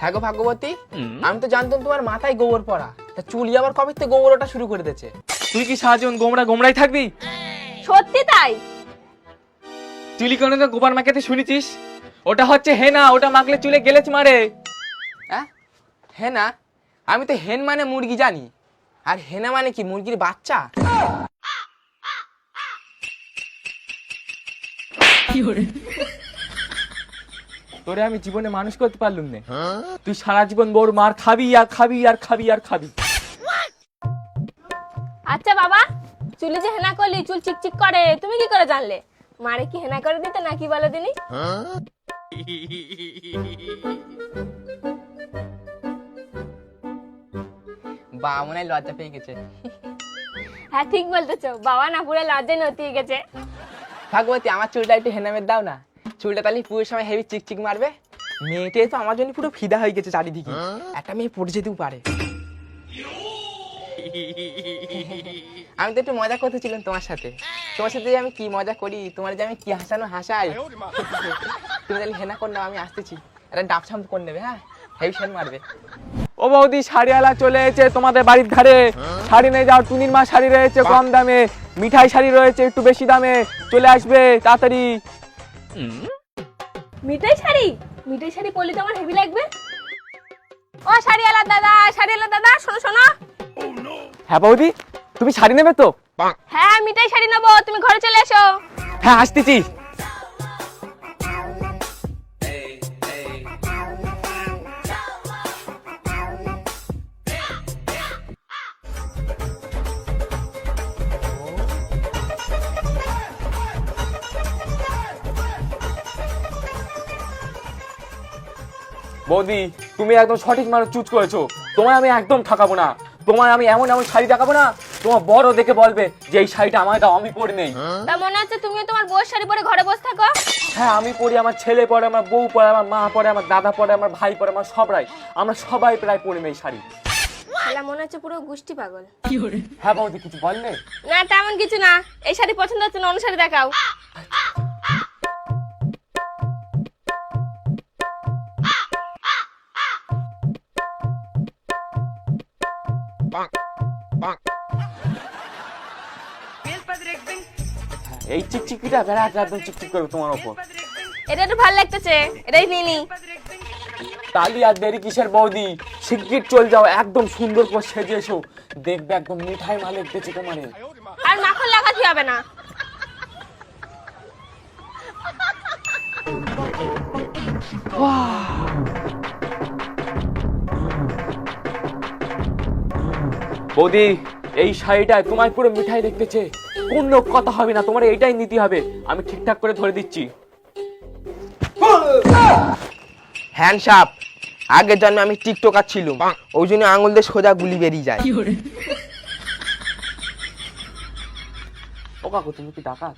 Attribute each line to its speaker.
Speaker 1: হ্যাঁ গো ভাগ্যবতী, আমি তো জানতাম তোমার মাথায় গোবর পড়া, তা চুলি আবার কবে থেকে গোবর ওটা শুরু করে দিয়েছে?
Speaker 2: তুই কি সারাজীবন গোমড়াই থাকবি?
Speaker 3: সত্যি তাই?
Speaker 2: চুলি কোনোদিন গোবর মাখাতে শুনেছিস? ওটা হচ্ছে হেনা, ওটা মাখলে চুলে গেলেচ মারে।
Speaker 1: হ্যাঁ হেনা? আমি তো হেন মানে মুরগি জানি, আর হেনা মানে কি মুরগির বাচ্চা?
Speaker 2: তোরে আমি জীবনে মানুষ করতে পারলুম না। তুই সারা জীবন বড় মার খাবি আর খাবি আর খাবি আর খাবি।
Speaker 3: আচ্ছা বাবা, চুলে যে হেনা করলি চুল চিকচিক করে, তুমি কি করে জানলে? মারে কি হেনা করে দিতে নাকি বলো দিনি?
Speaker 1: বা মনে হয় লজ্জা পেয়ে গেছে।
Speaker 3: হ্যাঁ ঠিক বলতেছো, বাবা না পুরো লজ্জায় নতিয়ে গেছে।
Speaker 1: ভাগ্যবতী, আমার চুলটা একটু হেনামের দাও না, চুলটা তাহলে পুরো সময় হেভি চিকচিক মারবে। মেয়েটে তো আমার জন্য পুরো ফিদা হয়ে গেছে চারিদিকে, একটা মেয়ে পড়ে যেতেও পারে। আমি তো একটু মজা করতেছিলাম তোমার সাথে যে আমি কি মজা করি, তোমার যে আমি কি হাসানো হাসাই। তুমি তাহলে হেনা কর নাও, আমি আসতেছি, একটা ডাব ছাম্প করে নেবে। হ্যাঁ হেভি সেন মারবে।
Speaker 2: ও বৌদি, শাড়িওয়ালা চলে এসেছে তোমাদের বাড়ির ধারে। শাড়ি নিয়ে যাও, টুনির মা শাড়ি রয়েছে কম দামে, মিঠাই শাড়ি রয়েছে একটু বেশি দামে, চলে আসবে তাড়াতাড়ি।
Speaker 3: মিঠাই শাড়ি? মিঠাই শাড়ি পরলে তো আমার হেভি লাগবে। ও শাড়িওয়ালা দাদা শোনো শোনো।
Speaker 2: হ্যাঁ বৌদি, তুমি শাড়ি নেবে তো?
Speaker 3: হ্যাঁ মিঠাই শাড়ি নেবো, তুমি ঘরে চলে এসো।
Speaker 2: হ্যাঁ আসতেছি। বৌদি, তুমি একদম সঠিক মানুষ চুজ করেছো। তোমায় আমি একদম ঠকাবো না। তোমায় আমি এমন এমন শাড়ি দেখাবো না, তোমার বড় দেখে বলবে যে এই শাড়িটা আমার দাও, আমি পরে নেই।
Speaker 3: তা মনে হচ্ছে তুমিও তোমার বউয়ের শাড়ি পরে ঘরে বসে থাকো।
Speaker 2: হ্যাঁ আমি পরি, আমার ছেলে পরে, আমার বউ পরে, আমার মা পরে, আমার দাদা পরে, আমার ভাই পরে, আমার সবাই, আমরা সবাই প্রায় পরি এই শাড়ি।
Speaker 3: শালা মনে হচ্ছে পুরো গুষ্টি পাগল।
Speaker 2: হ্যাঁ বৌদি, কিছু বললে?
Speaker 3: না তেমন কিছু না, এই শাড়ি পছন্দ হচ্ছে না, অন্য শাড়ি দেখাও।
Speaker 2: এই চিকচিকিটা বেড়াতে একদম চিকচিক করবে তোমার ওপর।
Speaker 3: এটা একটু ভালো লাগতেছে, এটাই নিয়ে নি।
Speaker 2: তালি আর দেরি কিসের বৌদি, শিগগির চল যাও, একদম সুন্দর করে সেজে এসো, দেখবে একদম মিঠাই মাল দেখতেছে তোমারে।
Speaker 3: আর মাখন লাগাতে হবে না।
Speaker 2: বৌদি, এই শাড়িটায় তোমায় পুরো মিঠাই দেখতেছে, কোনো কথা হবে না, তোমার এইটাই নিতে হবে, আমি ঠিকঠাক করে ধরে দিচ্ছি।
Speaker 1: হ্যান্ডসাপ, আগের জন্মে আমি টিকটকার ছিলাম, ওই জন্য আঙুল দিয়ে সোজা গুলি বেরিয়ে যায়।
Speaker 2: ও কাকু, তুমি কি ডাকাত?